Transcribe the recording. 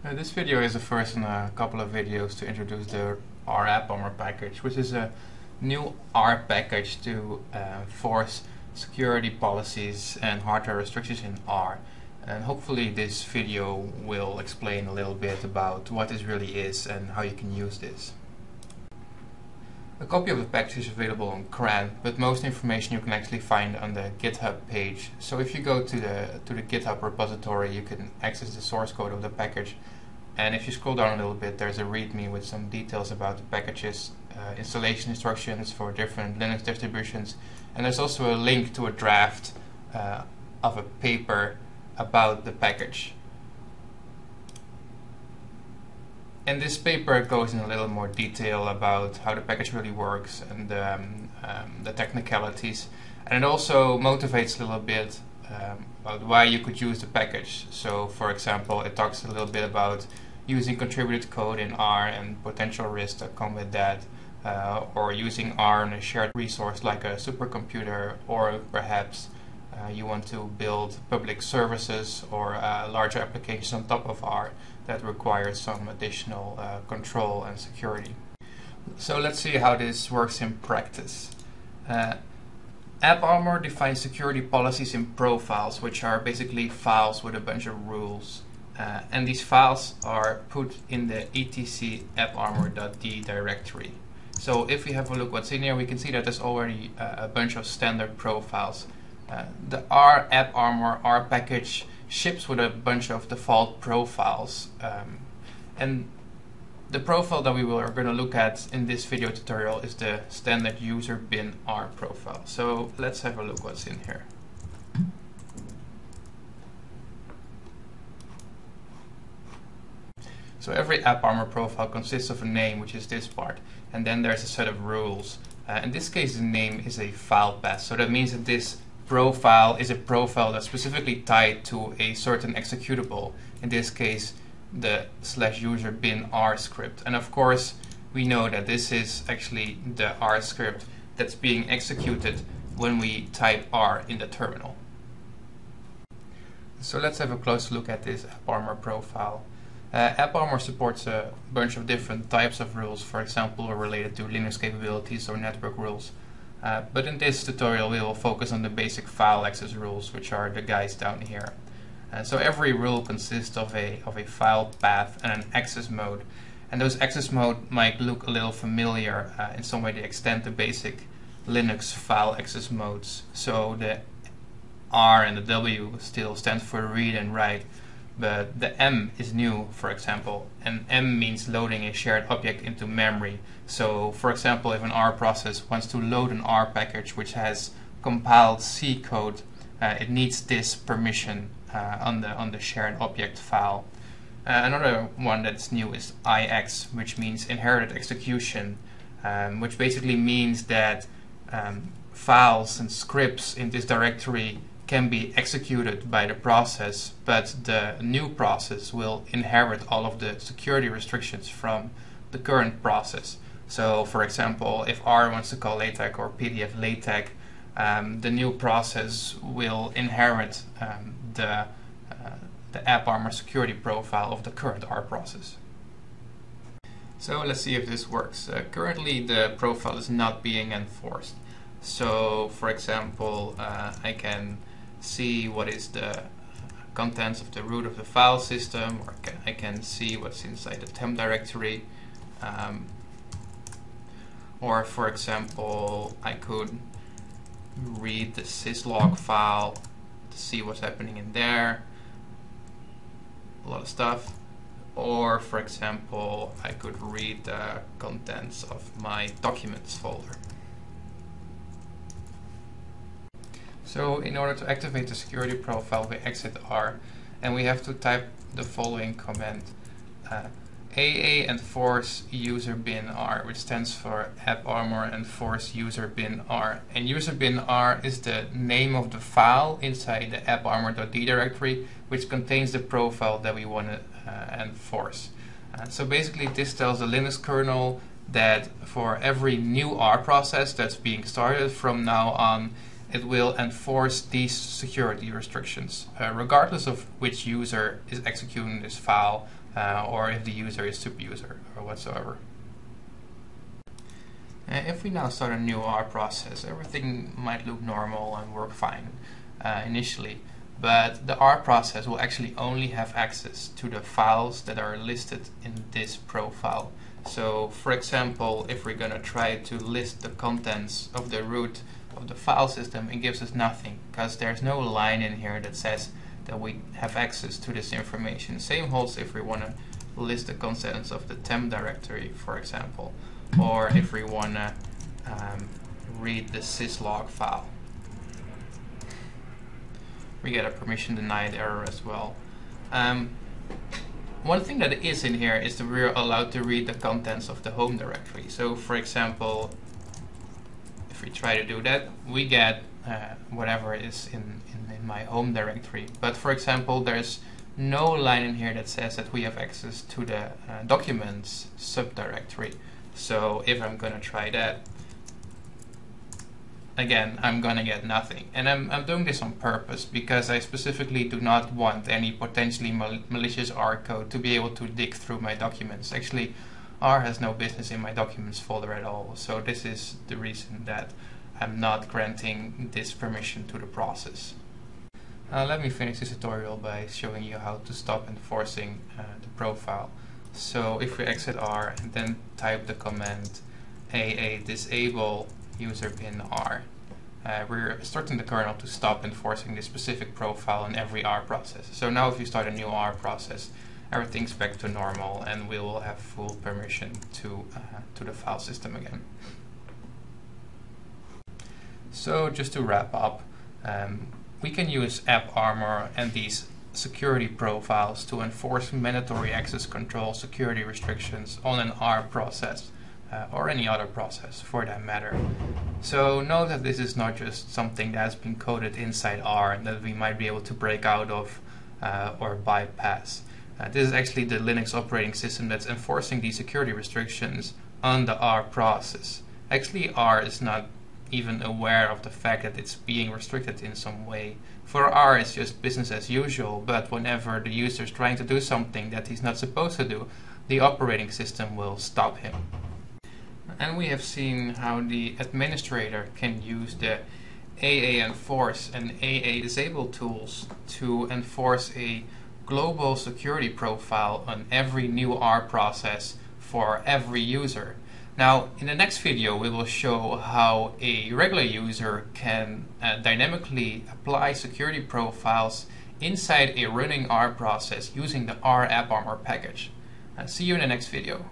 This video is the first in a couple of videos to introduce the RAppArmor package, which is a new R package to force security policies and hardware restrictions in R. And hopefully this video will explain a little bit about what this really is and how you can use this. A copy of the package is available on CRAN, but most information you can actually find on the GitHub page. So if you go to the GitHub repository, you can access the source code of the package. And if you scroll down a little bit, there's a README with some details about the package's installation instructions for different Linux distributions. And there's also a link to a draft of a paper about the package. And this paper goes in a little more detail about how the package really works and the technicalities. And it also motivates a little bit about why you could use the package. So, for example, it talks a little bit about using contributed code in R and potential risks that come with that, or using R on a shared resource like a supercomputer, or perhaps you want to build public services or larger applications on top of R that require some additional control and security. So let's see how this works in practice. AppArmor defines security policies in profiles, which are basically files with a bunch of rules. And these files are put in the etc apparmor.d directory. So if we have a look what's in here, we can see that there's already a bunch of standard profiles. The RAppArmor R package ships with a bunch of default profiles. And the profile that we are going to look at in this video tutorial is the standard user bin R profile. So let's have a look what's in here. So every AppArmor profile consists of a name, which is this part, and then there's a set of rules. In this case, the name is a file path, so that means that this profile is a profile that's specifically tied to a certain executable, in this case the /user bin R script. And of course we know that this is actually the R script that's being executed when we type R in the terminal. So let's have a close look at this AppArmor profile. AppArmor supports a bunch of different types of rules, for example related to Linux capabilities or network rules. But in this tutorial we will focus on the basic file access rules, which are the guys down here. So every rule consists of a file path and an access mode. And those access mode might look a little familiar. In some way they extend the basic Linux file access modes. So the R and the W still stand for read and write, but the M is new, for example, and M means loading a shared object into memory. So, for example, if an R process wants to load an R package which has compiled C code, it needs this permission on the shared object file. Another one that's new is IX, which means inherited execution, which basically means that files and scripts in this directory can be executed by the process, but the new process will inherit all of the security restrictions from the current process. So, for example, if R wants to call LaTeX or PDF LaTeX, the new process will inherit the AppArmor security profile of the current R process. So let's see if this works. Currently the profile is not being enforced. So, for example, I can see what is the contents of the root of the file system, or I can see what's inside the temp directory. Or, for example, I could read the syslog file to see what's happening in there. A lot of stuff. Or, for example, I could read the contents of my documents folder. So in order to activate the security profile, we exit R and we have to type the following command. AA enforce user bin R, which stands for AppArmor enforce user bin R. And user bin R is the name of the file inside the apparmor.d directory, which contains the profile that we want to enforce. So basically this tells the Linux kernel that for every new R process that's being started from now on, it will enforce these security restrictions, regardless of which user is executing this file or if the user is subuser or whatsoever. If we now start a new R process, everything might look normal and work fine initially, but the R process will actually only have access to the files that are listed in this profile. So, for example, if we're going to try to list the contents of the root of the file system, it gives us nothing, because there's no line in here that says that we have access to this information. Same holds if we want to list the contents of the temp directory, for example, or if we want to read the syslog file. We get a permission denied error as well. One thing that is in here is that we're allowed to read the contents of the home directory. So, for example, if we try to do that, we get whatever is in my home directory. But for example, there's no line in here that says that we have access to the documents subdirectory. So if I'm going to try that, again, I'm going to get nothing. And I'm doing this on purpose because I specifically do not want any potentially malicious R code to be able to dig through my documents. Actually, R has no business in my documents folder at all. So this is the reason that I'm not granting this permission to the process. Let me finish this tutorial by showing you how to stop enforcing the profile. So if we exit R and then type the command AA disable user bin R, we're instructing the kernel to stop enforcing this specific profile in every R process. So now if you start a new R process, everything's back to normal and we will have full permission to the file system again. So just to wrap up, we can use AppArmor and these security profiles to enforce mandatory access control security restrictions on an R process or any other process for that matter. So note that this is not just something that's been coded inside R and that we might be able to break out of or bypass. This is actually the Linux operating system that's enforcing these security restrictions on the R process. Actually, R is not even aware of the fact that it's being restricted in some way. For R, it's just business as usual, but whenever the user is trying to do something that he's not supposed to do, the operating system will stop him. And we have seen how the administrator can use the AA enforce and AA disable tools to enforce a global security profile on every new R process for every user. Now, in the next video, we will show how a regular user can dynamically apply security profiles inside a running R process using the RAppArmor package. See you in the next video.